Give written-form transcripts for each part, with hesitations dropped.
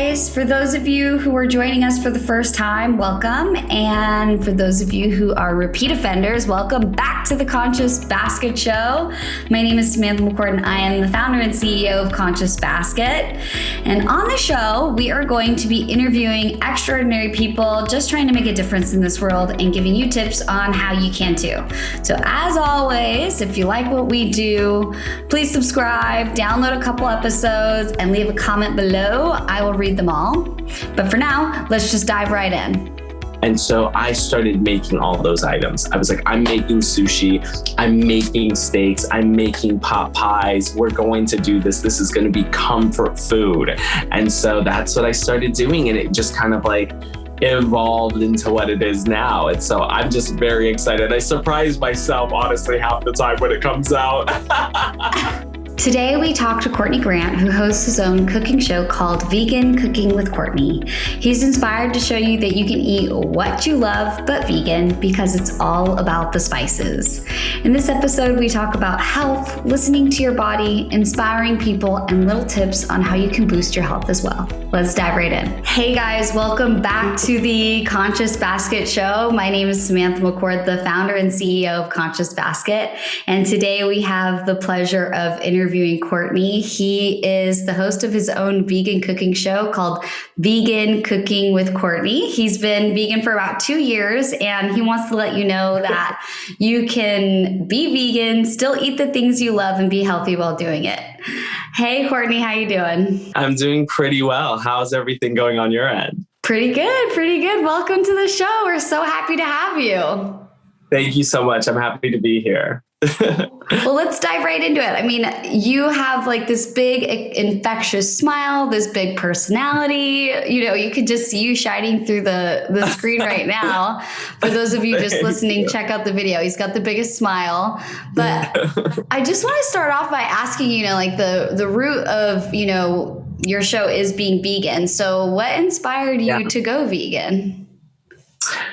guys. For those of you who are joining us for the first time, welcome. And for those of you who are repeat offenders, welcome back to the Conscious Basket Show. My name is Samantha McCord, and I am the founder and CEO of Conscious Basket. And on the show, we are going to be interviewing extraordinary people just trying to make a difference in this world and giving you tips on how you can too. So as always, if you like what we do, please subscribe, download a couple episodes, and leave a comment below. I will read them all. But for now, let's just dive right in. And so I started making all those items. I was like, I'm making sushi, I'm making steaks, I'm making pot pies. We're going to do this. This is going to be comfort food. And so that's what I started doing. And it just kind of like evolved into what it is now. And so I'm just very excited. I surprise myself, honestly, half the time when it comes out. Today, we talked to Courtney Grant, who hosts his own cooking show called Vegan Cooking with Courtney. He's inspired to show you that you can eat what you love, but vegan, because it's all about the spices. In this episode, we talk about health, listening to your body, inspiring people, and little tips on how you can boost your health as well. Let's dive right in. Hey guys, welcome back to the Conscious Basket Show. My name is Samantha McCord, the founder and CEO of Conscious Basket. And today we have the pleasure of interviewing Courtney. He is the host of his own vegan cooking show called Vegan Cooking with Courtney. He's been vegan for about 2 years, and he wants to let you know that you can be vegan, still eat the things you love, and be healthy while doing it. Hey, Courtney, how you doing? I'm doing pretty well. How's everything going on your end? Pretty good, pretty good. Welcome to the show. We're so happy to have you. Thank you so much. I'm happy to be here. Well, let's dive right into it. I mean, you have like this big infectious smile, this big personality. You know, you could just see you shining through the screen right now. For those of you just listening, check out the video. He's got the biggest smile. But I just want to start off by asking, you know, like the root of, you know, your show is being vegan. So what inspired you to go vegan?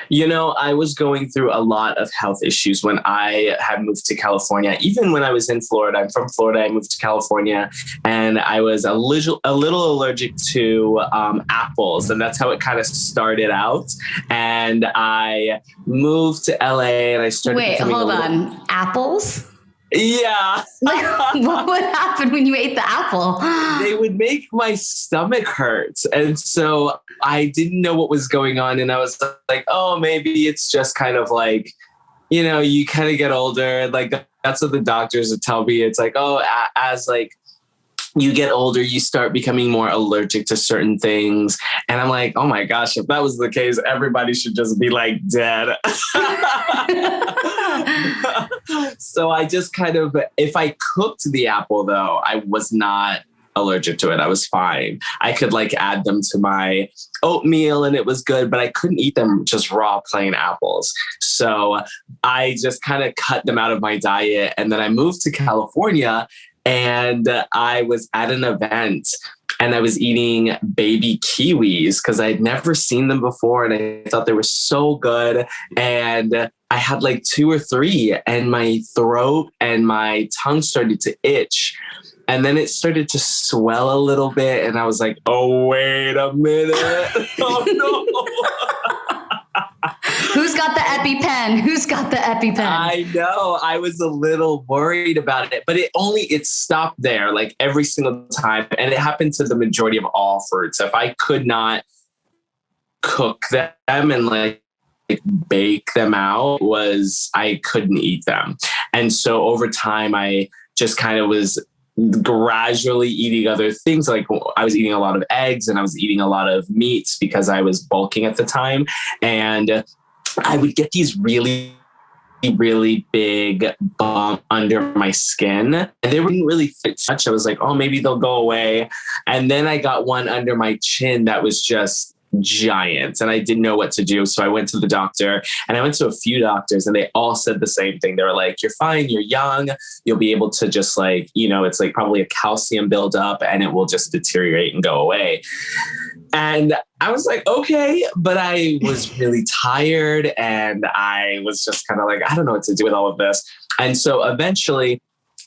You know, I was going through a lot of health issues when I had moved to California. Even when I was in Florida, I'm from Florida, I moved to California, and I was a little allergic to apples. And that's how it kind of started out. And I moved to LA and I started hold on. Apples? Yeah. What would happen when you ate the apple? They would make my stomach hurt. And so I didn't know what was going on. And I was like, oh, maybe it's just kind of like, you know, you kind of get older. Like that's what the doctors would tell me. It's like, oh, as like you get older, you start becoming more allergic to certain things. And I'm like, oh my gosh, if that was the case, everybody should just be like dead. So I just kind of, if I cooked the apple though, I was not allergic to it. I was fine. I could like add them to my oatmeal and it was good, but I couldn't eat them just raw plain apples. So I just kind of cut them out of my diet. And then I moved to California and I was at an event and I was eating baby kiwis because I'd never seen them before. And I thought they were so good. And I had like 2 or 3 and my throat and my tongue started to itch. And then it started to swell a little bit. And I was like, oh, wait a minute. Oh, no. Who's got the EpiPen? Who's got the EpiPen? I know. I was a little worried about it, but it stopped there like every single time. And it happened to the majority of all fruits. If I could not cook them and like bake them out, I couldn't eat them. And so over time, I just kind of was gradually eating other things. Like I was eating a lot of eggs and I was eating a lot of meats because I was bulking at the time. And I would get these really, really big bump under my skin and they wouldn't really fit much. I was like, oh, maybe they'll go away. And then I got one under my chin that was just giant and I didn't know what to do. So I went to the doctor and I went to a few doctors and they all said the same thing. They were like, you're fine. You're young. You'll be able to just like, you know, it's like probably a calcium buildup and it will just deteriorate and go away. And I was like, okay, but I was really tired and I was just kind of like, I don't know what to do with all of this. And so eventually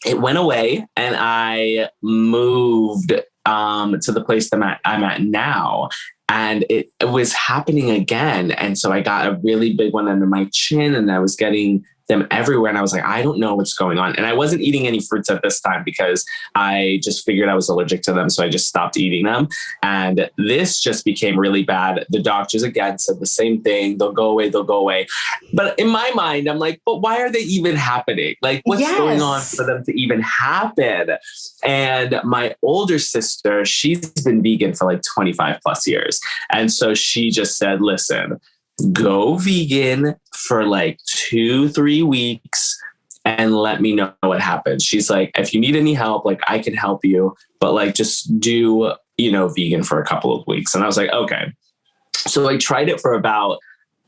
it went away and I moved to the place that I'm at now. And it was happening again. And so I got a really big one under my chin, and I was getting them everywhere. And I was like, I don't know what's going on. And I wasn't eating any fruits at this time because I just figured I was allergic to them. So I just stopped eating them. And this just became really bad. The doctors again said the same thing. They'll go away. They'll go away. But in my mind, I'm like, but why are they even happening? Like, what's going on for them to even happen? And my older sister, she's been vegan for like 25 plus years. And so she just said, listen, go vegan for like 2-3 weeks and let me know what happens. She's like, if you need any help, like I can help you, but like just do, vegan for a couple of weeks. And I was like, okay. So I tried it for about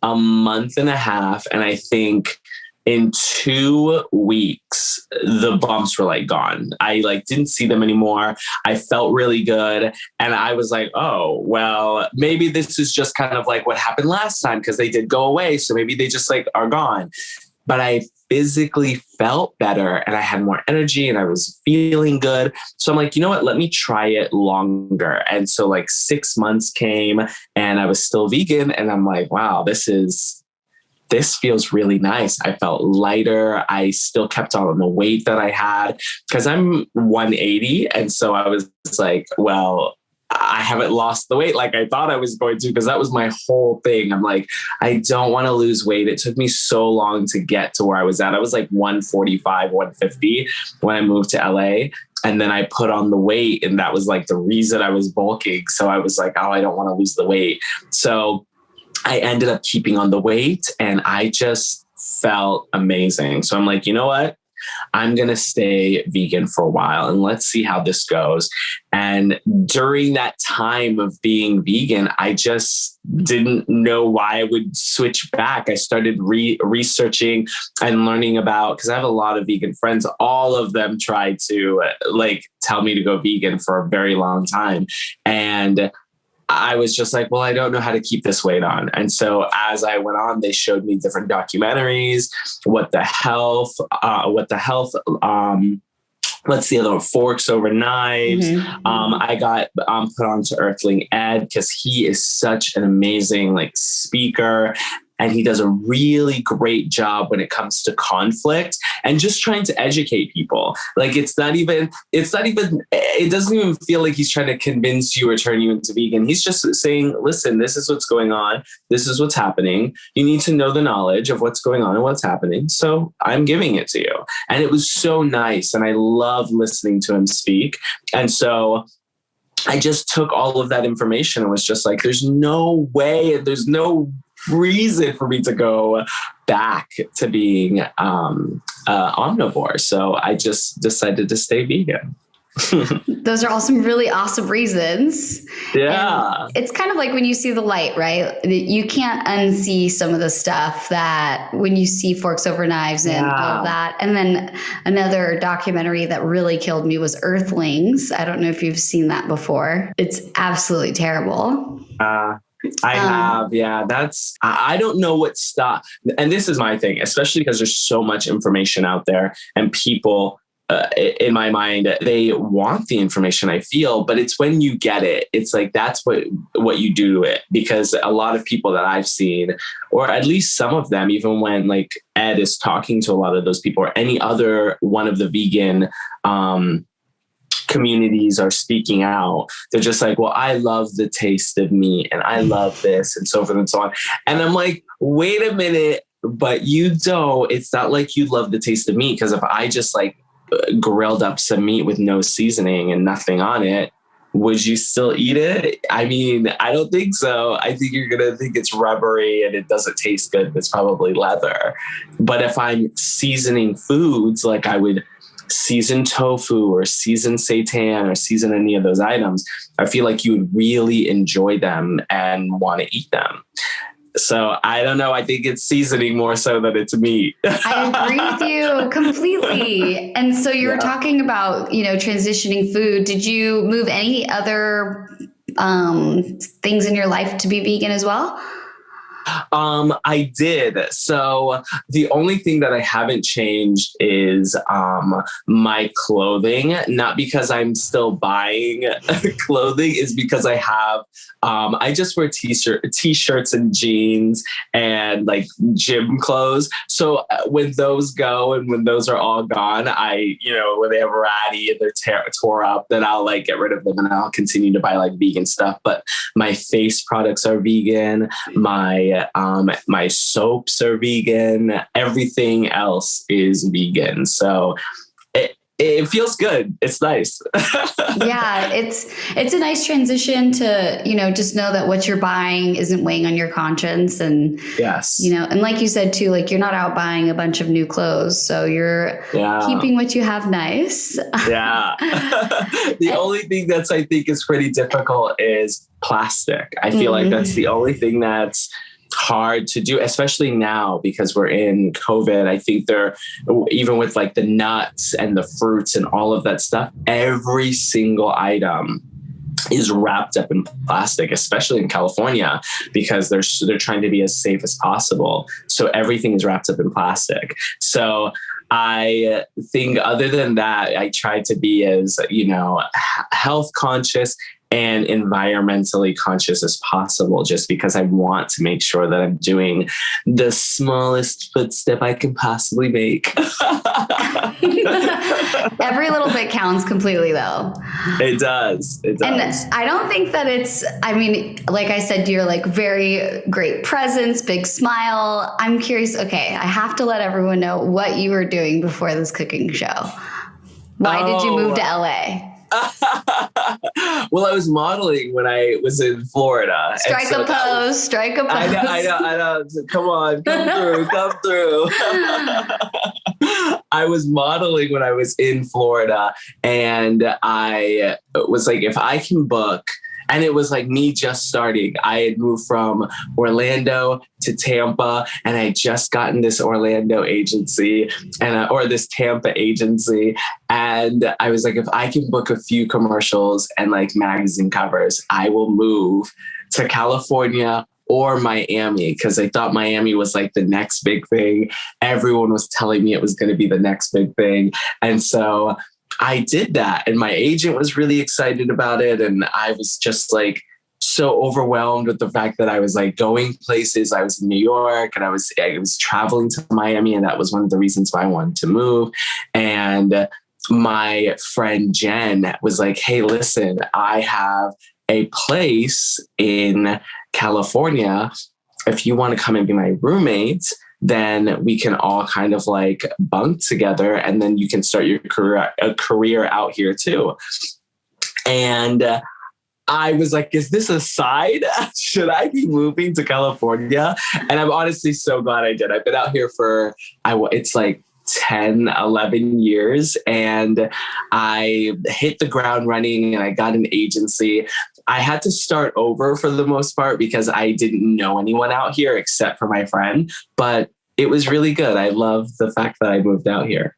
a month and a half. And I think in 2 weeks, the bumps were like gone. I like didn't see them anymore. I felt really good. And I was like, oh, well, maybe this is just kind of like what happened last time because they did go away. So maybe they just like are gone. But I physically felt better and I had more energy and I was feeling good. So I'm like, you know what? Let me try it longer. And so like 6 months came and I was still vegan. And I'm like, wow, this feels really nice. I felt lighter. I still kept on the weight that I had because I'm 180. And so I was like, well, I haven't lost the weight like I thought I was going to, because that was my whole thing. I'm like, I don't want to lose weight. It took me so long to get to where I was at. I was like 145, 150 when I moved to LA. And then I put on the weight, and that was like the reason I was bulking. So I was like, oh, I don't want to lose the weight. So I ended up keeping on the weight and I just felt amazing. So I'm like, you know what? I'm going to stay vegan for a while and let's see how this goes. And during that time of being vegan, I just didn't know why I would switch back. I started researching and learning about, because I have a lot of vegan friends. All of them tried to like tell me to go vegan for a very long time. And I was just like, well, I don't know how to keep this weight on. And so as I went on, they showed me different documentaries, what's the other one? Forks Over Knives. I got put onto Earthling Ed because he is such an amazing like speaker. And he does a really great job when it comes to conflict and just trying to educate people. Like it doesn't even feel like he's trying to convince you or turn you into vegan. He's just saying, listen, this is what's going on. This is what's happening. You need to know the knowledge of what's going on and what's happening. So I'm giving it to you. And it was so nice. And I love listening to him speak. And so I just took all of that information and was just like, there's no way, there's no reason for me to go back to being omnivore. So I just decided to stay vegan. Those are all some really awesome reasons. Yeah. And it's kind of like when you see the light, right? You can't unsee some of the stuff that when you see Forks Over Knives and all of that. And then another documentary that really killed me was Earthlings. I don't know if you've seen that before. It's absolutely terrible. I have. Yeah, I don't know what stop. And this is my thing, especially because there's so much information out there and people in my mind, they want the information, I feel, but it's when you get it, it's like, that's what you do to it. Because a lot of people that I've seen, or at least some of them, even when like Ed is talking to a lot of those people or any other one of the vegan, communities are speaking out, they're just like, well, I love the taste of meat and I love this and so forth and so on. And I'm like, wait a minute, but you don't, it's not like you love the taste of meat. Because if I just like grilled up some meat with no seasoning and nothing on it, would you still eat it? I mean, I don't think so. I think you're going to think it's rubbery and it doesn't taste good. It's probably leather. But if I'm seasoning foods, like I would season tofu or season seitan or season any of those items, I feel like you would really enjoy them and want to eat them. So I don't know. I think it's seasoning more so than it's meat. I agree with you completely. And so you were talking about, transitioning food. Did you move any other things in your life to be vegan as well? I did. So the only thing that I haven't changed is my clothing. Not because I'm still buying clothing, is because I have I just wear t-shirts and jeans and like gym clothes. So when those go and when those are all gone, when they have ratty and they're tore up, then I'll like get rid of them and I'll continue to buy like vegan stuff. But my face products are vegan. My soaps are vegan. Everything else is vegan. So it feels good. It's nice. Yeah, it's a nice transition to, just know that what you're buying isn't weighing on your conscience. And, yes, and like you said too, like you're not out buying a bunch of new clothes. So you're keeping what you have nice. Yeah. The only thing that's, I think, is pretty difficult is plastic. I feel like that's the only thing that's hard to do, especially now because we're in COVID. I think even with like the nuts and the fruits and all of that stuff, every single item is wrapped up in plastic, especially in California, because they're trying to be as safe as possible. So everything is wrapped up in plastic. So I think other than that, I try to be as, health conscious and environmentally conscious as possible, just because I want to make sure that I'm doing the smallest footstep I can possibly make. Every little bit counts completely, though. It does. It does. And I don't think that like I said, you're like very great presence, big smile. I'm curious. Okay, I have to let everyone know what you were doing before this cooking show. Why did you move to LA? Well, I was modeling when I was in Florida. Strike a pose. I know. Come on, come through. I was modeling when I was in Florida, and I was like, if I can book. And it was like me just starting. I had moved from Orlando to Tampa, and I had just gotten this Orlando agency or this Tampa agency. And I was like, if I can book a few commercials and like magazine covers, I will move to California or Miami, because I thought Miami was like the next big thing. Everyone was telling me it was going to be the next big thing. And so I did that, and my agent was really excited about it. And I was just like so overwhelmed with the fact that I was like going places. I was in New York and I was traveling to Miami, and that was one of the reasons why I wanted to move. And my friend Jen was like, hey, listen, I have a place in California. If you want to come and be my roommate, then we can all kind of like bunk together, and then you can start your career out here too. And I was like, is this a side? Should I be moving to California? And I'm honestly so glad I did. I've been out here for, it's like 10, 11 years, and I hit the ground running, and I got an agency. I had to start over for the most part because I didn't know anyone out here except for my friend, but it was really good. I love the fact that I moved out here.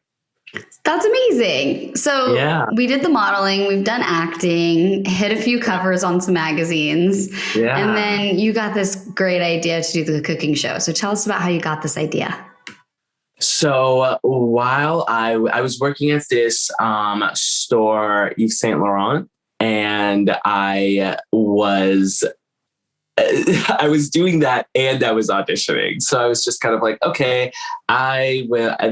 That's amazing. So we did the modeling, we've done acting, hit a few covers on some magazines, and then you got this great idea to do the cooking show. So tell us about how you got this idea. So while I was working at this store, Yves Saint Laurent, and I was doing that and I was auditioning. So I was just kind of like, okay,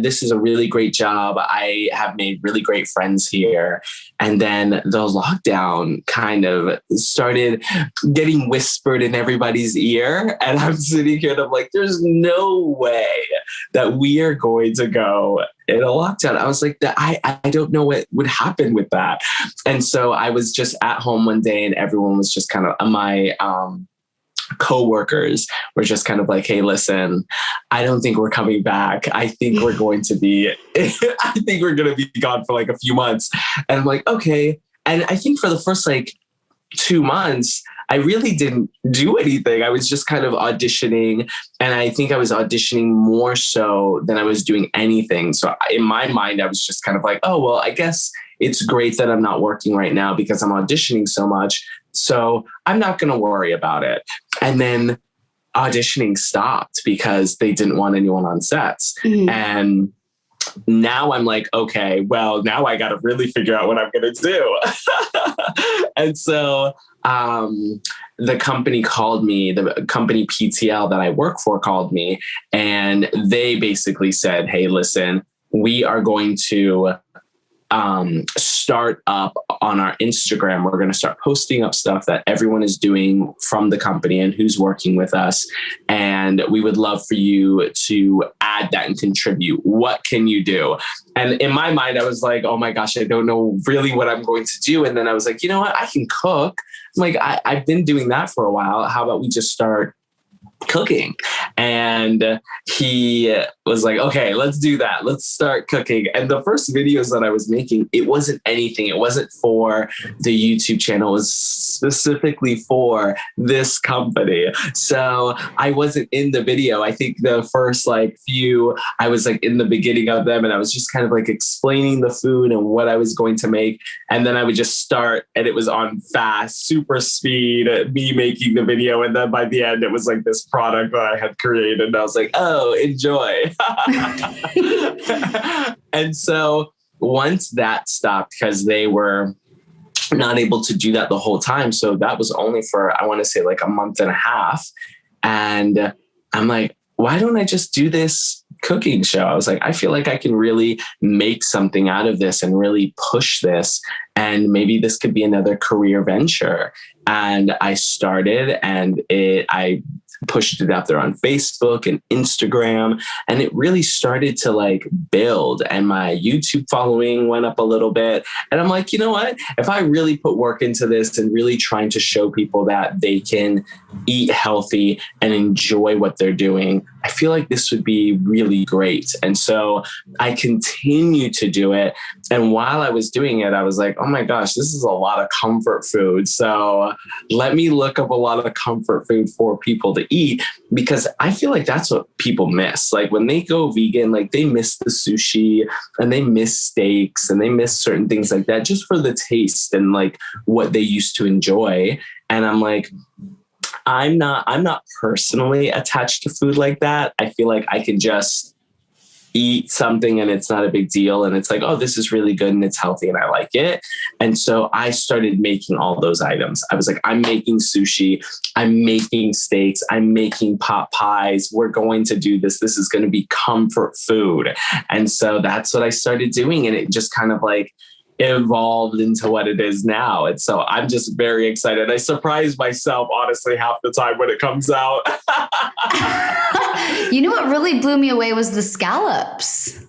this is a really great job. I have made really great friends here. And then the lockdown kind of started getting whispered in everybody's ear. And I'm sitting here and I'm like, there's no way that we are going to go in a lockdown. I was like, I don't know what would happen with that. And so I was just at home one day, and everyone was just kind of my co-workers were just kind of like, hey, listen, I don't think we're coming back. I think we're going to be gone for like a few months. And I'm like, okay. And I think for the first like 2 months, I really didn't do anything. I was just kind of auditioning. And I think I was auditioning more so than I was doing anything. So in my mind, I was just kind of like, oh, well, I guess it's great that I'm not working right now because I'm auditioning so much. So I'm not going to worry about it. And then auditioning stopped because they didn't want anyone on sets. And now I'm like, okay, well, now I got to really figure out what I'm going to do. And so the company called me, the company PTL that I work for called me, and they basically said, hey, listen, we are going to start up on our Instagram. We're going to start posting up stuff that everyone is doing from the company and who's working with us. And we would love for you to add that and contribute. What can you do? And in my mind, I was like, oh my gosh, I don't know really what I'm going to do. And then I was like, you know what? I can cook. I'm like, I've been doing that for a while. How about we just start cooking? And he was like, okay, let's do that. Let's start cooking. And the first videos that I was making, it wasn't anything. It wasn't for the YouTube channel. It was specifically for this company. So I wasn't in the video. I think the first few, I was in the beginning of them, and I was just kind of explaining the food and what I was going to make. And then I would just start, and it was on fast, super speed, me making the video. And then by the end, it was this product that I had created. And I was like, oh, enjoy. And so once that stopped, because they were not able to do that the whole time. So that was only for, I want to say a month and a half. And I'm like, why don't I just do this cooking show? I was like, I feel like I can really make something out of this and really push this. And maybe this could be another career venture. And I started, and I pushed it out there on Facebook and Instagram, and it really started to build, and my YouTube following went up a little bit. And I'm like, you know what? If I really put work into this and really trying to show people that they can eat healthy and enjoy what they're doing, I feel like this would be really great. And so I continued to do it. And while I was doing it, I was like, oh my gosh, this is a lot of comfort food. So let me look up a lot of comfort food for people to eat, because I feel like that's what people miss. When they go vegan, they miss the sushi, and they miss steaks, and they miss certain things like that just for the taste and what they used to enjoy. And I'm like, I'm not personally attached to food like that. I feel like I can just eat something and it's not a big deal. And it's oh, this is really good and it's healthy and I like it. And so I started making all those items. I was like, I'm making sushi, I'm making steaks, I'm making pot pies. We're going to do this. This is going to be comfort food. And so that's what I started doing. And it just kind of evolved into what it is now. And so I'm just very excited. I surprise myself, honestly, half the time when it comes out. You know what really blew me away was the scallops.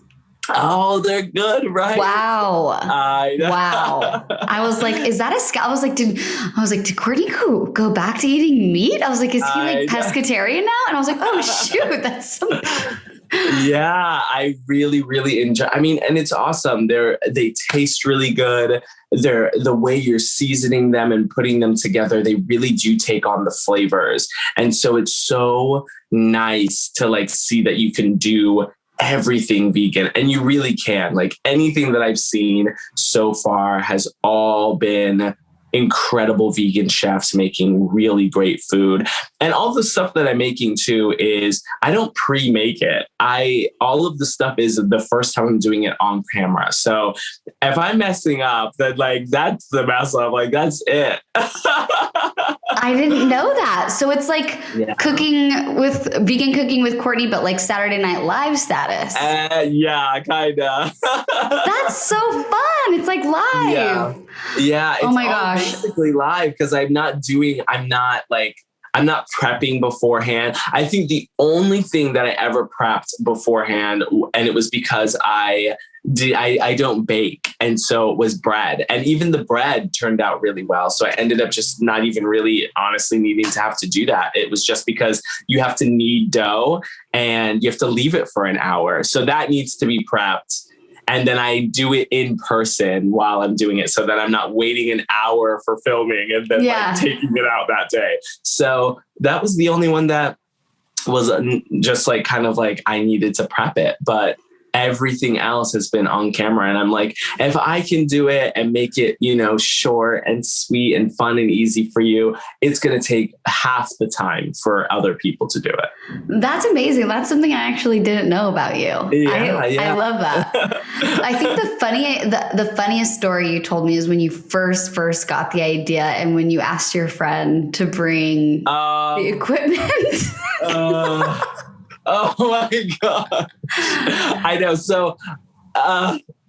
Oh, they're good, right? Wow. Wow. I was like, is that a scallop? I was like, did Courtney go back to eating meat? I was like, is he pescatarian now? And I was like, oh shoot, that's so Yeah, I really, really enjoy. I mean, and it's awesome. They taste really good. The way you're seasoning them and putting them together, they really do take on the flavors. And so it's so nice to see that you can do everything vegan, and you really can. Anything that I've seen so far has all been incredible vegan chefs making really great food. And all the stuff that I'm making too is I don't pre-make it. All of the stuff is the first time I'm doing it on camera. So if I'm messing up, then that's the mess up. That's it. I didn't know that. So it's vegan cooking with Courtney, but Saturday Night Live status. Yeah, kind of. That's so fun. It's live. Yeah. It's oh my gosh. Basically live, because I'm not prepping beforehand. I think the only thing that I ever prepped beforehand, and it was because I don't bake. And so it was bread, and even the bread turned out really well. So I ended up just not even really honestly needing to have to do that. It was just because you have to knead dough and you have to leave it for an hour. So that needs to be prepped. And then I do it in person while I'm doing it, so that I'm not waiting an hour for filming and then taking it out that day. So that was the only one that was just I needed to prep it. But everything else has been on camera. And I'm like, if I can do it and make it, short and sweet and fun and easy for you, it's going to take half the time for other people to do it. That's amazing. That's something I actually didn't know about you. Yeah. I love that. I think the funniest story you told me is when you first got the idea and when you asked your friend to bring the equipment. Oh my God. I know. So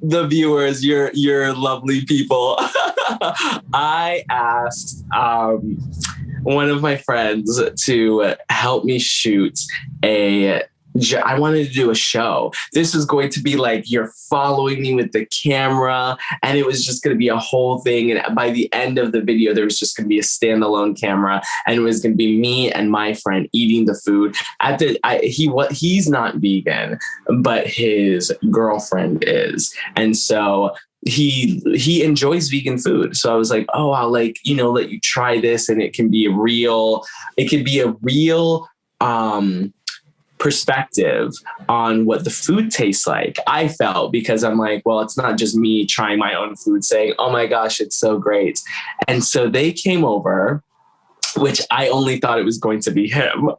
the viewers, you're lovely people. I asked one of my friends to help me shoot I wanted to do a show. This was going to be like, you're following me with the camera, and it was just going to be a whole thing. And by the end of the video, there was just going to be a standalone camera, and it was going to be me and my friend eating the food. He's not vegan, but his girlfriend is, and so he enjoys vegan food. So I was like, oh, I'll let you try this, and it could be a real perspective on what the food tastes like. I felt, because I'm like, well, it's not just me trying my own food saying, oh my gosh, it's so great. And so they came over, which I only thought it was going to be him.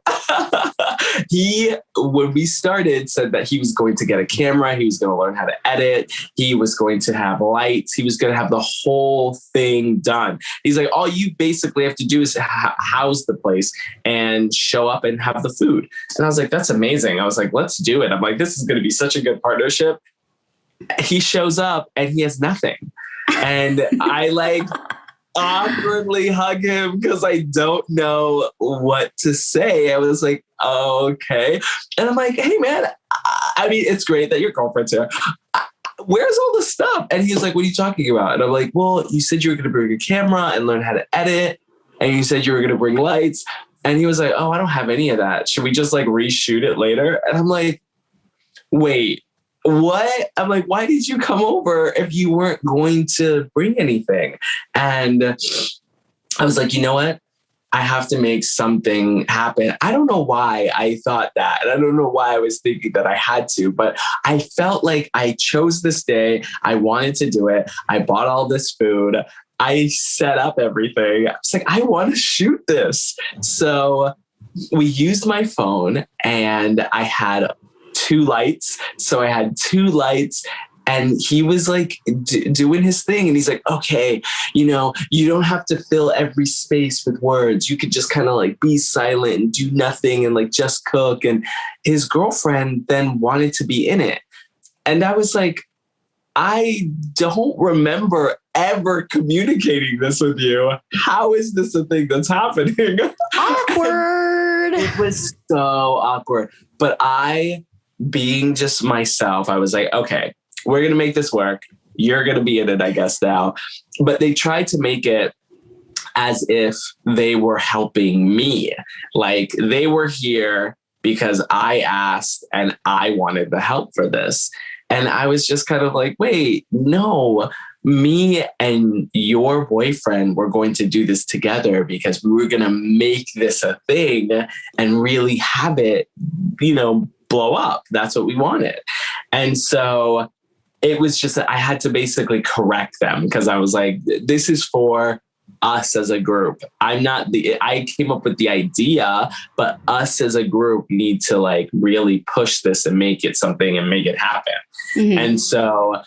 When we started, said that he was going to get a camera. He was going to learn how to edit. He was going to have lights. He was going to have the whole thing done. He's like, all you basically have to do is house the place and show up and have the food. And I was like, that's amazing. I was like, let's do it. I'm like, this is going to be such a good partnership. He shows up and he has nothing. And I awkwardly hug him because I don't know what to say. I was like, oh, okay. And I'm like, hey, man, I mean, it's great that your girlfriend's here. Where's all the stuff? And he's like, what are you talking about? And I'm like, well, you said you were going to bring a camera and learn how to edit. And you said you were going to bring lights. And he was like, oh, I don't have any of that. Should we just reshoot it later? And I'm like, wait. What? I'm like, why did you come over if you weren't going to bring anything? And I was like, you know what? I have to make something happen. I don't know why I thought that. And I don't know why I was thinking that I had to, but I felt like I chose this day. I wanted to do it. I bought all this food. I set up everything. I was like, I want to shoot this. So we used my phone, and I had 2 lights. So I had 2 lights, and he was doing his thing. And he's like, okay, you don't have to fill every space with words. You could just kind of be silent and do nothing and just cook. And his girlfriend then wanted to be in it. And I was like, I don't remember ever communicating this with you. How is this a thing that's happening? Awkward. It was so awkward. But being just myself, I was like, okay, we're going to make this work. You're going to be in it, I guess, now. But they tried to make it as if they were helping me. They were here because I asked and I wanted the help for this. And I was just kind of like, wait, no, me and your boyfriend were going to do this together because we were going to make this a thing and really have it, blow up. That's what we wanted. And so it was just that I had to basically correct them because I was like, this is for us as a group. I came up with the idea, but us as a group need to really push this and make it something and make it happen. Mm-hmm. And so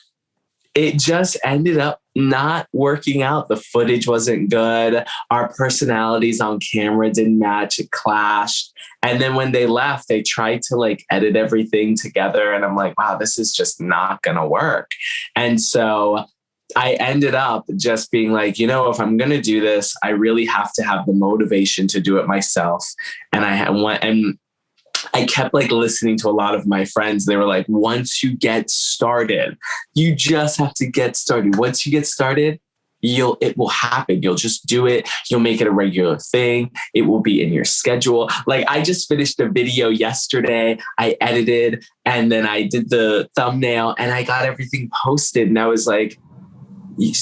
it just ended up not working out. The footage wasn't good. Our personalities on camera didn't match. It clashed. And then when they left, they tried to edit everything together. And I'm like, wow, this is just not going to work. And so I ended up just being like, if I'm going to do this, I really have to have the motivation to do it myself. And I kept listening to a lot of my friends. They were like, once you get started, you just have to get started. Once you get started, it will happen. You'll just do it. You'll make it a regular thing. It will be in your schedule. I just finished a video yesterday. I edited and then I did the thumbnail and I got everything posted. And I was like,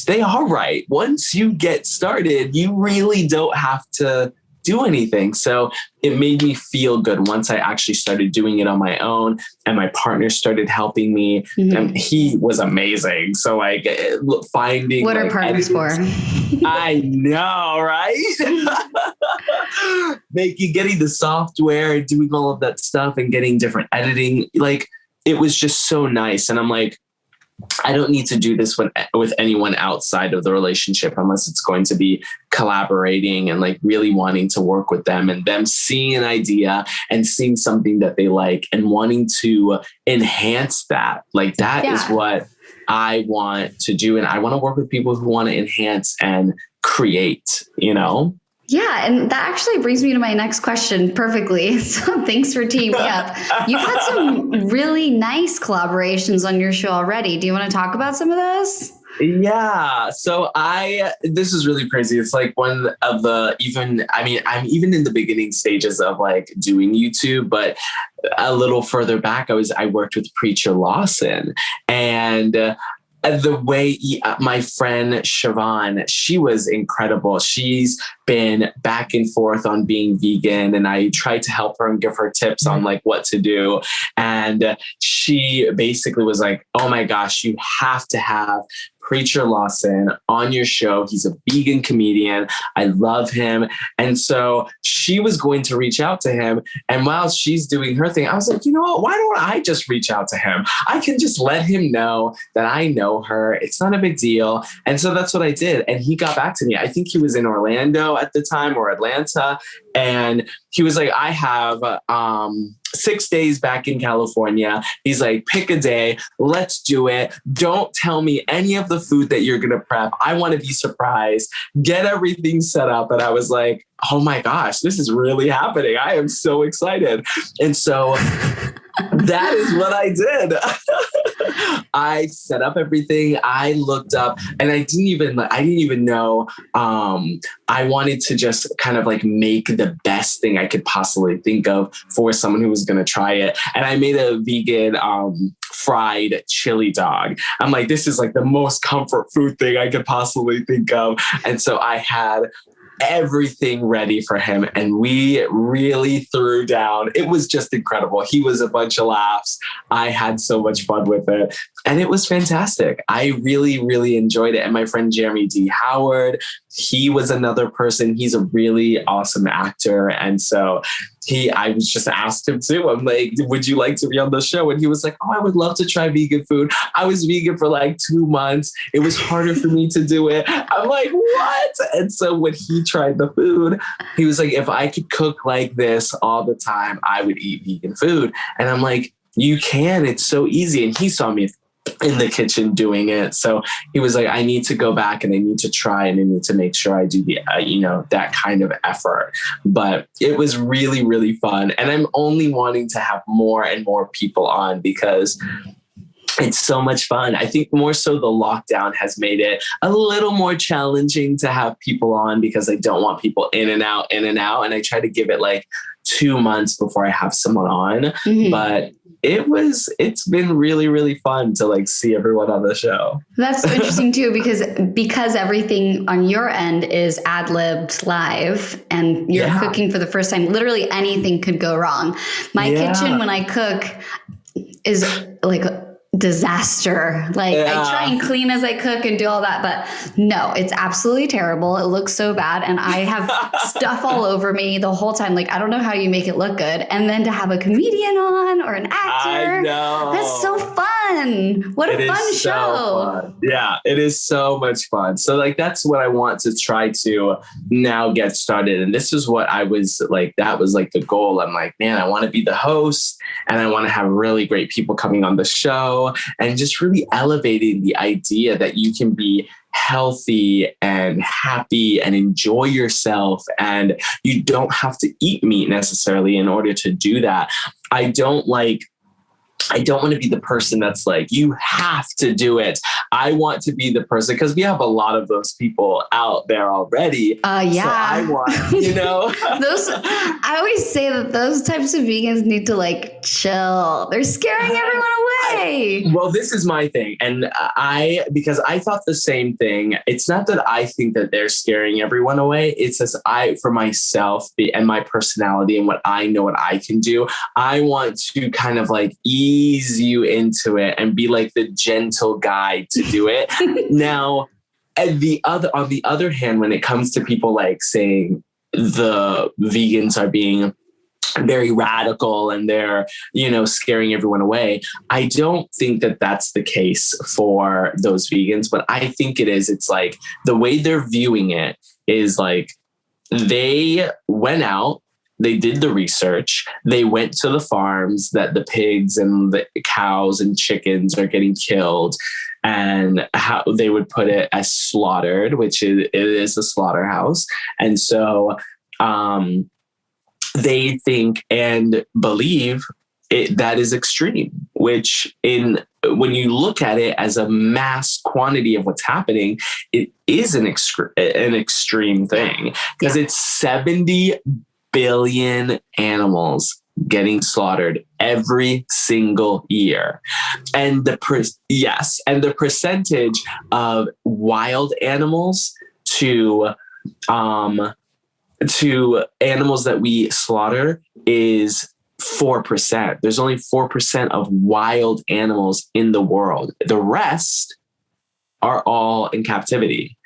they are right. Once you get started, you really don't have to do anything. So it made me feel good once I actually started doing it on my own, and my partner started helping me. And he was amazing. So like finding what are partners for? I know, right? Getting the software, doing all of that stuff and getting different editing. Like it was just so nice. And I'm like, I don't need to do this with anyone outside of the relationship unless it's going to be collaborating and like really wanting to work with them and them seeing an idea and seeing something that they like and wanting to enhance that. Like that is what I want to do. And I want to work with people who want to enhance and create, you know? Yeah. And that actually brings me to my next question perfectly. So thanks for teeing me up. You've had some really nice collaborations on your show already. Do you want to talk about some of those? Yeah. So this is really crazy. It's like one of I'm even in the beginning stages of like doing YouTube, but a little further back, I worked with Preacher Lawson, and the way my friend Siobhan, she was incredible. She's been back and forth on being vegan, and I tried to help her and give her tips on like what to do. And she basically was like, oh my gosh, you have to have Preacher Lawson on your show. He's a vegan comedian. I love him. And so she was going to reach out to him. And while she's doing her thing, I was like, you know what? Why don't I just reach out to him? I can just let him know that I know her. It's not a big deal. And so that's what I did. And he got back to me. I think he was in Orlando at the time, or Atlanta. And he was like, I have 6 days back in California. He's like, pick a day. Let's do it. Don't tell me any of the food that you're going to prep. I want to be surprised. Get everything set up. And I was like, oh my gosh, this is really happening. I am so excited. And so that is what I did. I set up everything. I looked up, and I didn't even know. I wanted to just kind of like make the best thing I could possibly think of for someone who was going to try it. And I made a vegan fried chili dog. I'm like, this is like the most comfort food thing I could possibly think of. And so I had everything ready for him, and we really threw down. It was just incredible. He was a bunch of laughs. I had so much fun with it, and it was fantastic. I really, really enjoyed it. And my friend Jeremy D. Howard, he was another person. He's a really awesome actor. And so I was just asked him too. I'm like, would you like to be on the show? And he was like, oh, I would love to try vegan food. I was vegan for like 2 months. It was harder for me to do it. I'm like, what? And so when he tried the food, he was like, if I could cook like this all the time, I would eat vegan food. And I'm like, you can, it's so easy. And he saw me in the kitchen doing it. So he was like, I need to go back and I need to try, and I need to make sure I do the, that kind of effort. But it was really, really fun. And I'm only wanting to have more and more people on because it's so much fun. I think more so the lockdown has made it a little more challenging to have people on because I don't want people in and out. And I try to give it like 2 months before I have someone on. Mm-hmm. But it's been really, really fun to like see everyone on the show. That's so interesting too, because everything on your end is ad-libbed live and you're cooking for the first time. Literally anything could go wrong. My kitchen when I cook is like disaster. Like I try and clean as I cook and do all that, but no, it's absolutely terrible. It looks so bad. And I have stuff all over me the whole time. Like, I don't know how you make it look good. And then to have a comedian on or an actor, that's so fun. What a fun show. Fun. Yeah, it is so much fun. So like, that's what I want to try to now get started. And this is what I was like, that was like the goal. I'm like, man, I want to be the host and I want to have really great people coming on the show. And just really elevating the idea that you can be healthy and happy and enjoy yourself. And you don't have to eat meat necessarily in order to do that. I don't want to be the person that's like, you have to do it. I want to be the person, because we have a lot of those people out there already. Yeah. So I want, I always say that those types of vegans need to like chill. They're scaring everyone away. Yay! Well, this is my thing. And because I thought the same thing. It's not that I think that they're scaring everyone away. It's as for myself and my personality and what I know what I can do. I want to kind of like ease you into it and be like the gentle guide to do it. Now, on the other hand, when it comes to people like saying the vegans are being very radical and they're, scaring everyone away, I don't think that that's the case for those vegans, but I think it is. It's like the way they're viewing it is like they went out, they did the research, they went to the farms that the pigs and the cows and chickens are getting killed, and how they would put it as slaughtered, which it is a slaughterhouse. And so they think and believe that is extreme, which when you look at it as a mass quantity of what's happening, it is an extreme thing, because it's 70 billion animals getting slaughtered every single year. And the percentage of wild animals to animals that we slaughter is 4%. There's only 4% of wild animals in the world. The rest are all in captivity.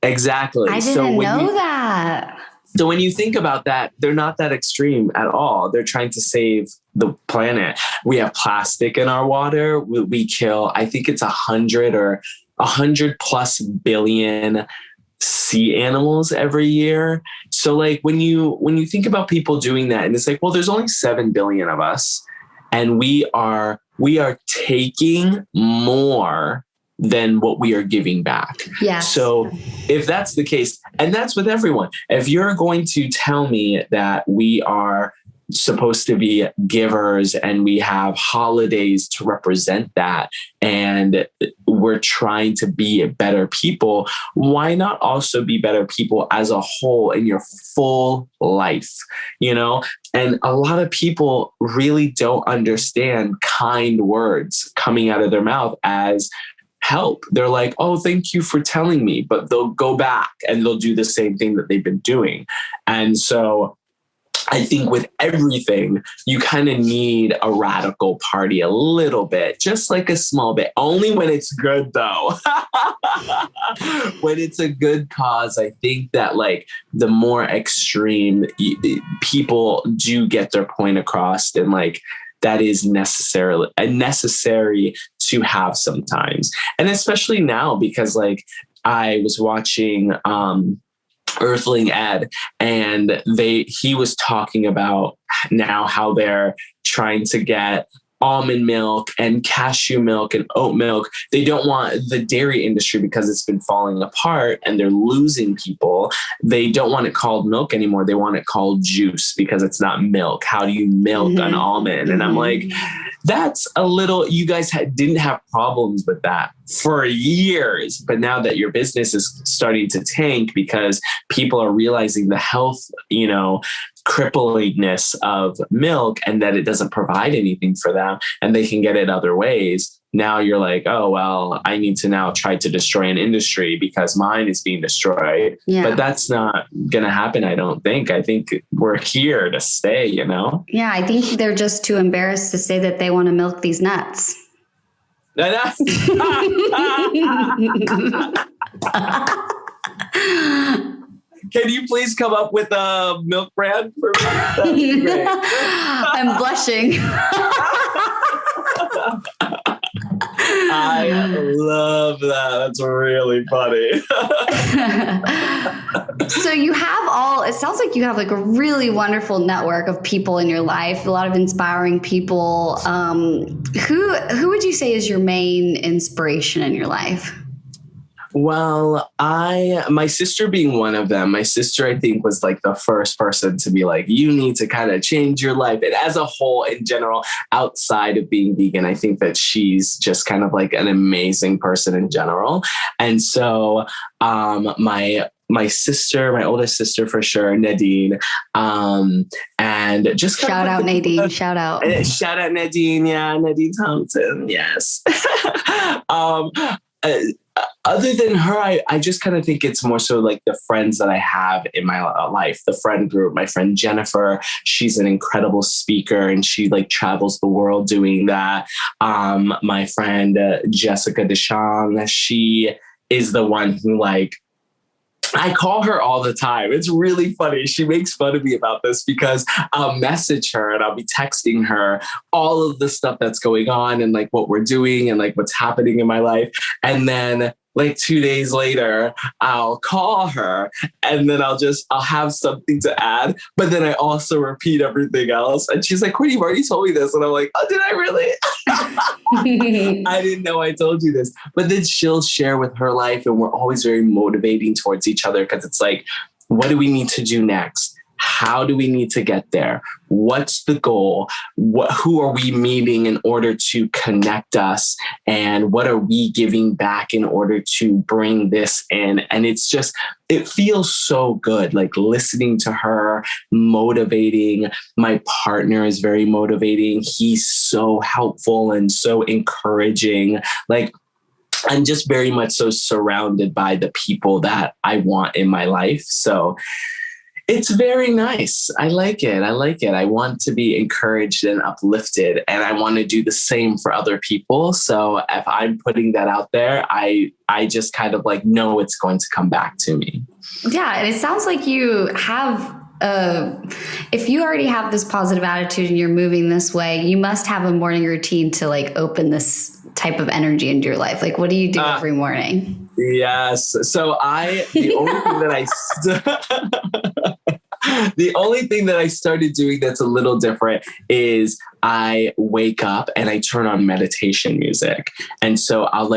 Exactly. I didn't know that. So when you think about that, they're not that extreme at all. They're trying to save the planet. We have plastic in our water. We kill, I think it's 100 plus billion sea animals every year. So like when you think about people doing that, and it's like, well, there's only 7 billion of us, and we are taking more than what we are giving back. Yeah. So if that's the case, and that's with everyone, if you're going to tell me that we are supposed to be givers and we have holidays to represent that, and we're trying to be better people, why not also be better people as a whole in your full life? And a lot of people really don't understand kind words coming out of their mouth as help. They're like, oh, thank you for telling me, but they'll go back and they'll do the same thing that they've been doing. And so I think with everything, you kind of need a radical party a little bit, just like a small bit, only when it's good though. When it's a good cause, I think that like the more extreme people do get their point across, and like that is necessary to have sometimes. And especially now, because like I was watching Earthling Ed, and he was talking about now how they're trying to get almond milk and cashew milk and oat milk. They don't want the dairy industry, because it's been falling apart and they're losing people. They don't want it called milk anymore. They want it called juice, because it's not milk. How do you milk an almond? And I'm like, that's a little, you guys didn't have problems with that for years. But now that your business is starting to tank because people are realizing the health, cripplingness of milk, and that it doesn't provide anything for them and they can get it other ways. Now you're like, oh, well, I need to now try to destroy an industry because mine is being destroyed. Yeah. But that's not going to happen, I don't think. I think we're here to stay, Yeah, I think they're just too embarrassed to say that they want to milk these nuts. Can you please come up with a milk brand for me? That'd be great. I'm blushing. I love that. That's really funny. So it sounds like you have like a really wonderful network of people in your life, a lot of inspiring people. Who would you say is your main inspiration in your life? Well, my sister being one of them. My sister, I think, was like the first person to be like, you need to kind of change your life. And as a whole, in general, outside of being vegan, I think that she's just kind of like an amazing person in general. And so my my sister, my oldest sister for sure, Nadine. And just shout out Nadine. Shout out Nadine. Yeah, Nadine Thompson. Yes. Other than her, I just kind of think it's more so like the friends that I have in my life, the friend group. My friend Jennifer, she's an incredible speaker and she like travels the world doing that. My friend Jessica Deshang, she is the one who like, I call her all the time. It's really funny. She makes fun of me about this because I'll message her and I'll be texting her all of the stuff that's going on and like what we're doing and like what's happening in my life. And then like 2 days later, I'll call her and then I'll have something to add. But then I also repeat everything else. And she's like, Courtney, you already told me this. And I'm like, oh, did I really? I didn't know I told you this. But then she'll share with her life and we're always very motivating towards each other because it's like, what do we need to do next? How do we need to get there? What's the goal? Who are we meeting in order to connect us? And what are we giving back in order to bring this in? And it's just, it feels so good, like listening to her, motivating. My partner is very motivating. He's so helpful and so encouraging. Like, I'm just very much so surrounded by the people that I want in my life. So it's very nice. I like it. I want to be encouraged and uplifted, and I want to do the same for other people. So if I'm putting that out there, I just kind of like know it's going to come back to me. Yeah. And it sounds like you have if you already have this positive attitude and you're moving this way, you must have a morning routine to like open this type of energy into your life. Like, what do you do every morning? Yes. So the only thing that I started doing that's a little different is I wake up and I turn on meditation music. And so I'll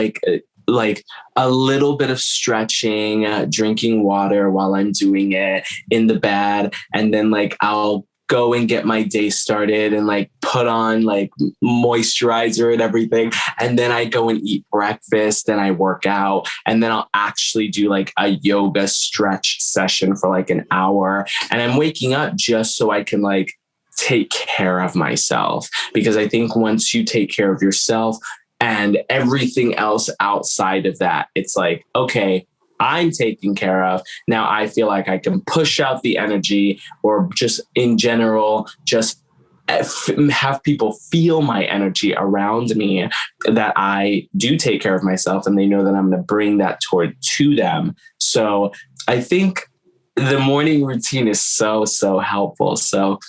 like a little bit of stretching, drinking water while I'm doing it in the bed. And then like I'll go and get my day started and like put on like moisturizer and everything. And then I go and eat breakfast and I work out. And then I'll actually do like a yoga stretch session for like an hour. And I'm waking up just so I can like take care of myself. Because I think once you take care of yourself and everything else outside of that, it's like, okay, I'm taken care of. Now I feel like I can push out the energy or just in general, just have people feel my energy around me that I do take care of myself and they know that I'm going to bring that to them. So I think the morning routine is so, so helpful. So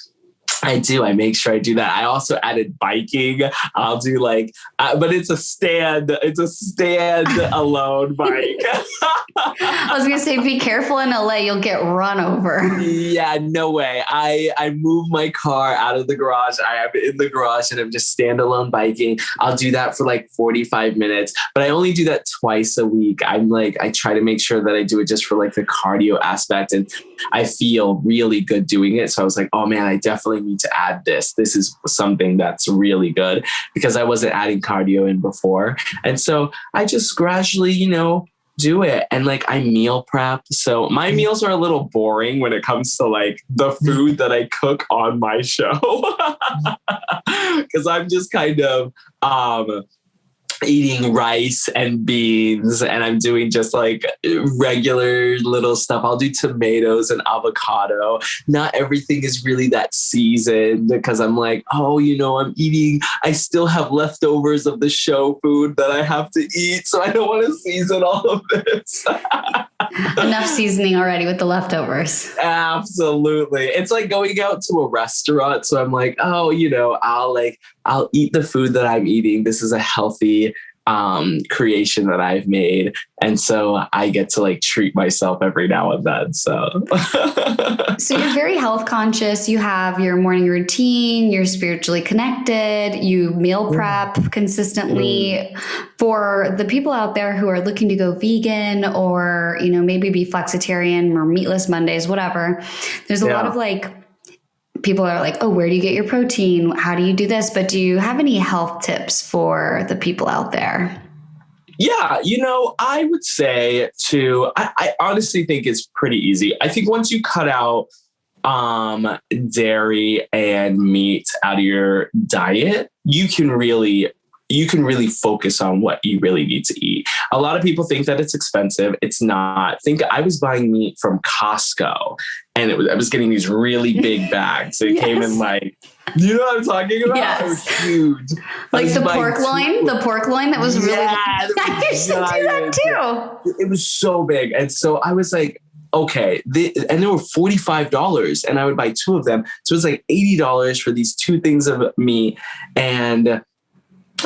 I make sure I do that. I also added biking. I'll do like, but it's a stand alone bike. I was going to say, be careful in LA. You'll get run over. Yeah, no way. I move my car out of the garage. I am in the garage and I'm just standalone biking. I'll do that for like 45 minutes, but I only do that twice a week. I try to make sure that I do it just for like the cardio aspect, and I feel really good doing it. So I was like, oh man, I definitely need to add this. This is something that's really good because I wasn't adding cardio in before. And so I just gradually, do it. And like I meal prep. So my meals are a little boring when it comes to like the food that I cook on my show. Because I'm just kind of eating rice and beans, and I'm doing just like regular little stuff. I'll do tomatoes and avocado. Not everything is really that seasoned because I'm like, I still have leftovers of the show food that I have to eat. So I don't want to season all of this. Enough seasoning already with the leftovers. Absolutely. It's like going out to a restaurant. So I'm like, I'll eat the food that I'm eating. This is a healthy creation that I've made. And so I get to like treat myself every now and then. So you're very health conscious. You have your morning routine, you're spiritually connected, you meal prep consistently. For the people out there who are looking to go vegan or, maybe be flexitarian or meatless Mondays, whatever, there's a lot of like, people are like, oh, where do you get your protein? How do you do this? But do you have any health tips for the people out there? Yeah, I would say I honestly think it's pretty easy. I think once you cut out dairy and meat out of your diet, you can really focus on what you really need to eat. A lot of people think that it's expensive. It's not. Think I was buying meat from Costco, and I was getting these really big bags. It came in like, you know what I'm talking about? Yes. It was huge. Like the pork loin that was really, I used to do that too. It was so big. And so I was like, okay, and they were $45 and I would buy two of them. So it was like $80 for these two things of meat. And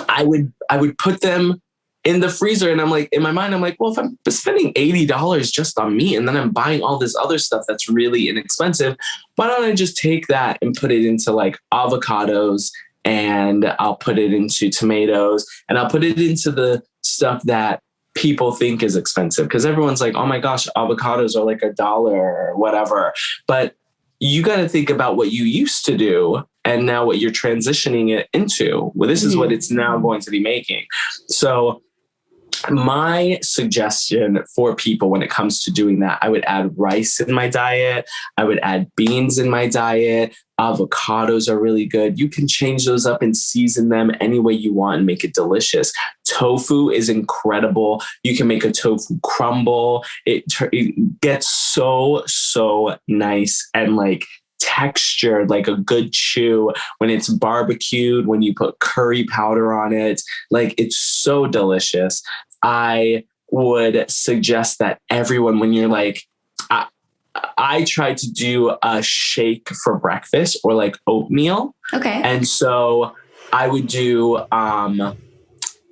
I would put them in the freezer, and I'm like, in my mind, I'm like, well, if I'm spending $80 just on meat and then I'm buying all this other stuff that's really inexpensive, why don't I just take that and put it into like avocados, and I'll put it into tomatoes, and I'll put it into the stuff that people think is expensive, because everyone's like, oh my gosh, avocados are like $1 or whatever. But you got to think about what you used to do and now what you're transitioning it into. Well, this is what it's now going to be making. So my suggestion for people when it comes to doing that, I would add rice in my diet. I would add beans in my diet. Avocados are really good. You can change those up and season them any way you want and make it delicious. Tofu is incredible. You can make a tofu crumble. It gets so nice and like textured, like a good chew when it's barbecued, when you put curry powder on it. Like, it's so delicious. I would suggest that everyone, when you're like, I try to do a shake for breakfast or like oatmeal. Okay. And so I would do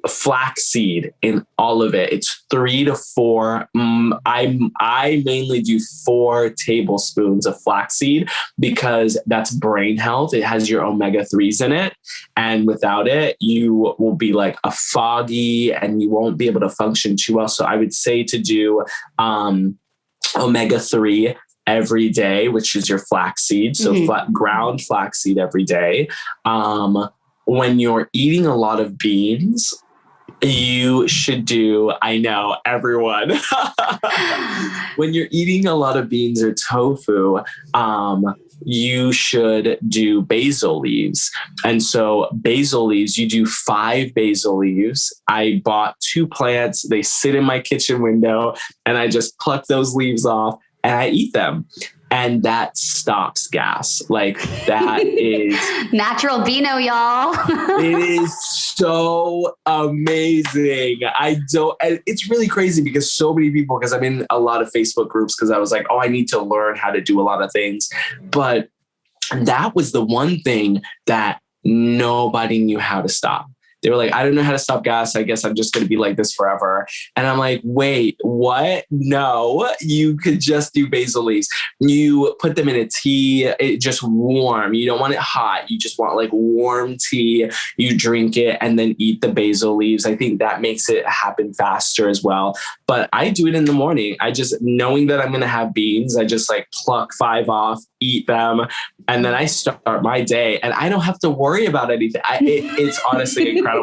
flaxseed in all of it. It's 3 to 4. I mainly do 4 tablespoons of flaxseed because that's brain health. It has your omega-3s in it. And without it, you will be like a foggy and you won't be able to function too well. So I would say to do omega-3 every day, which is your flaxseed. So ground flaxseed every day. When you're eating a lot of beans, you should do, I know, everyone. When you're eating a lot of beans or tofu, you should do basil leaves. And so basil leaves, you do 5 basil leaves. I bought 2 plants. They sit in my kitchen window and I just pluck those leaves off and I eat them. And that stops gas. Like, that is natural Beano, y'all. It is so amazing. And it's really crazy because so many people, because I'm in a lot of Facebook groups, because I was like, oh, I need to learn how to do a lot of things. But that was the one thing that nobody knew how to stop. They were like, I don't know how to stop gas. I guess I'm just going to be like this forever. And I'm like, wait, what? No, you could just do basil leaves. You put them in a tea, it just warm. You don't want it hot. You just want like warm tea. You drink it and then eat the basil leaves. I think that makes it happen faster as well. But I do it in the morning. I just, knowing that I'm going to have beans, I just like pluck 5 off, eat them. And then I start my day and I don't have to worry about anything. It's honestly incredible.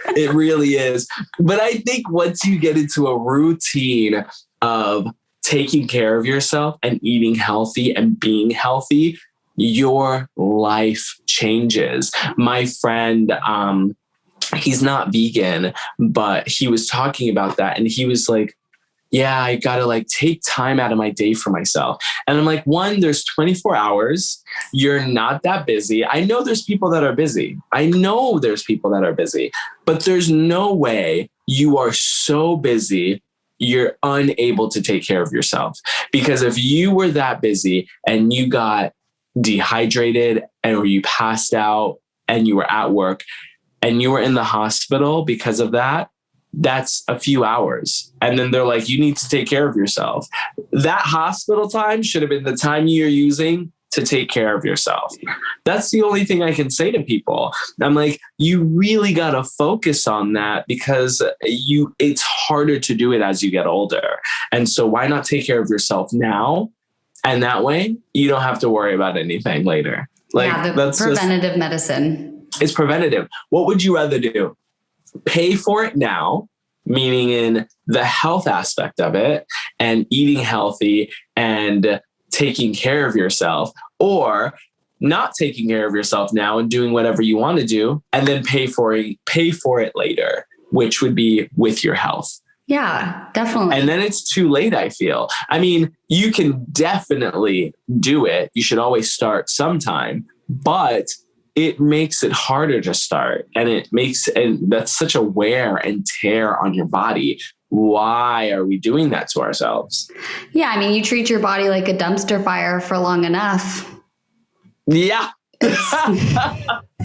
It really is. But I think once you get into a routine of taking care of yourself and eating healthy and being healthy, your life changes. My friend, he's not vegan, but he was talking about that. And he was like, yeah, I got to like take time out of my day for myself. And I'm like, one, there's 24 hours. You're not that busy. I know there's people that are busy. But there's no way you are so busy you're unable to take care of yourself. Because if you were that busy and you got dehydrated or you passed out and you were at work and you were in the hospital because of that, that's a few hours. And then they're like, you need to take care of yourself. That hospital time should have been the time you're using to take care of yourself. That's the only thing I can say to people. I'm like, you really got to focus on that because it's harder to do it as you get older. And so why not take care of yourself now? And that way you don't have to worry about anything later. Like, that's preventative medicine. It's preventative. What would you rather do? Pay for it now meaning in the health aspect of it and eating healthy and taking care of yourself, or not taking care of yourself now and doing whatever you want to do and then pay for it later, which would be with your health. Yeah, definitely. And then it's too late, I feel. I mean, you can definitely do it. You should always start sometime, but it makes it harder to start. And that's such a wear and tear on your body. Why are we doing that to ourselves? Yeah, I mean, you treat your body like a dumpster fire for long enough. Yeah.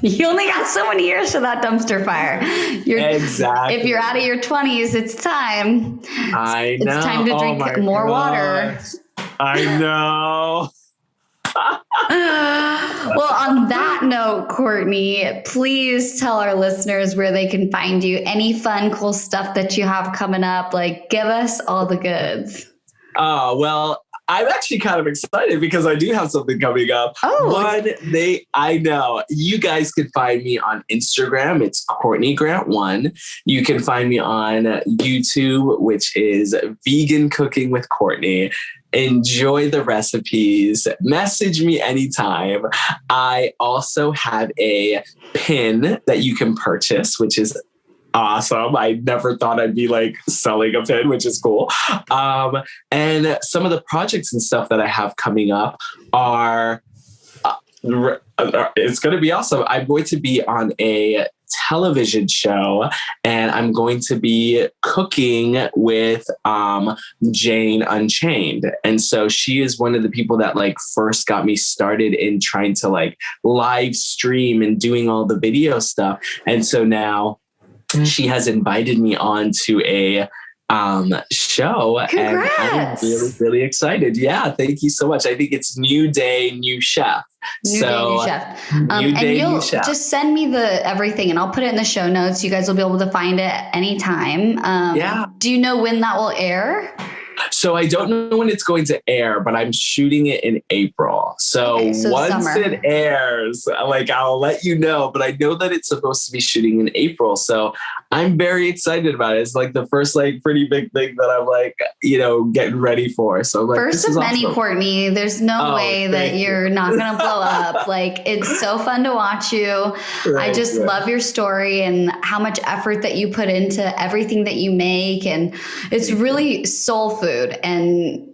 You only got so many years for that dumpster fire. Exactly. If you're out of your 20s, it's time. I know. It's time to drink more water. I know. Well, on that note, Courtney, please tell our listeners where they can find you. Any fun, cool stuff that you have coming up? Like, give us all the goods. Oh, well, I'm actually kind of excited because I do have something coming up. I know. You guys can find me on Instagram. It's Courtney Grant 1. You can find me on YouTube, which is Vegan Cooking with Courtney. Enjoy the recipes. Message me anytime. I also have a pin that you can purchase, which is awesome. I never thought I'd be like selling a pin, which is cool. And some of the projects and stuff that I have coming up are, it's going to be awesome. I'm going to be on a television show and I'm going to be cooking with Jane Unchained. And so she is one of the people that like first got me started in trying to like live stream and doing all the video stuff. And so now she has invited me on to a show. Congrats. And I'm really, really excited. Yeah, thank you so much. I think it's New Day, New Chef. New Day, New Chef. Just send me the everything and I'll put it in the show notes. You guys will be able to find it anytime. Yeah. Do you know when that will air? So I don't know when it's going to air, but I'm shooting it in April. So once it airs, like I'll let you know, but I know that it's supposed to be shooting in April. So I'm very excited about it. It's like the first like pretty big thing that I'm like, getting ready for. So I'm like, first of many, awesome. Courtney, there's no way that you're not going to blow up. Like it's so fun to watch you. I just love your story and how much effort that you put into everything that you make. And it's really soul food and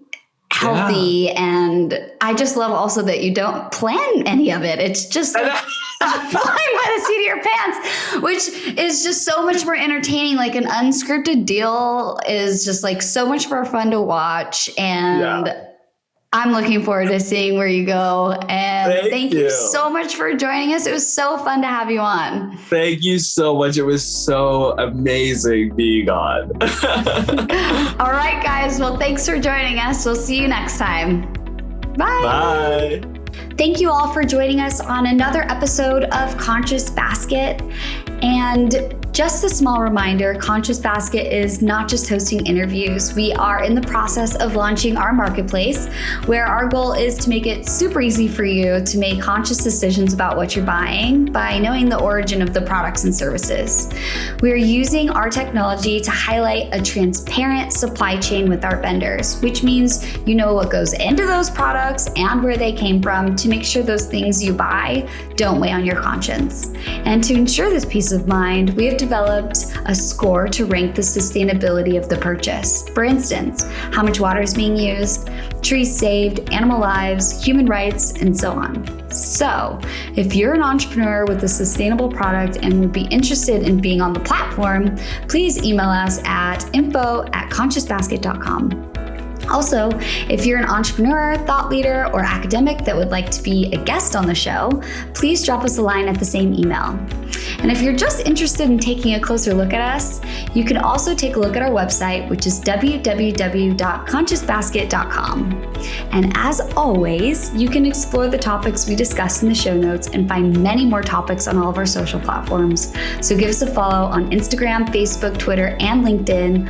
healthy. Yeah. And I just love also that you don't plan any of it. It's just like flying by the seat of your pants, which is just so much more entertaining. Like an unscripted deal is just like so much more fun to watch. And I'm looking forward to seeing where you go. And thank you so much for joining us. It was so fun to have you on. Thank you so much. It was so amazing being on. All right, guys. Well, thanks for joining us. We'll see you next time. Bye. Bye. Thank you all for joining us on another episode of Conscious Basket. And just a small reminder, Conscious Basket is not just hosting interviews. We are in the process of launching our marketplace, where our goal is to make it super easy for you to make conscious decisions about what you're buying by knowing the origin of the products and services. We're using our technology to highlight a transparent supply chain with our vendors, which means you know what goes into those products and where they came from to make sure those things you buy don't weigh on your conscience. And to ensure this peace of mind, we have developed a score to rank the sustainability of the purchase. For instance, how much water is being used, trees saved, animal lives, human rights, and so on. So, if you're an entrepreneur with a sustainable product and would be interested in being on the platform, please email us at info@consciousbasket.com. Also, if you're an entrepreneur, thought leader, or academic that would like to be a guest on the show, please drop us a line at the same email. And if you're just interested in taking a closer look at us, you can also take a look at our website, which is www.consciousbasket.com. And as always, you can explore the topics we discussed in the show notes and find many more topics on all of our social platforms. So give us a follow on Instagram, Facebook, Twitter, and LinkedIn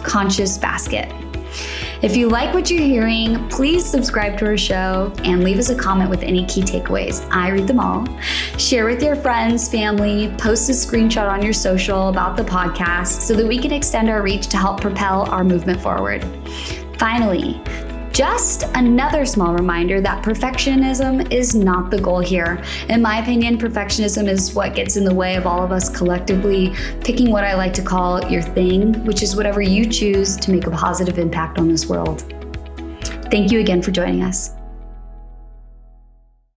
@Conscious Basket. If you like what you're hearing, please subscribe to our show and leave us a comment with any key takeaways. I read them all. Share with your friends, family, post a screenshot on your social about the podcast so that we can extend our reach to help propel our movement forward. Finally, just another small reminder that perfectionism is not the goal here. In my opinion, perfectionism is what gets in the way of all of us collectively picking what I like to call your thing, which is whatever you choose to make a positive impact on this world. Thank you again for joining us.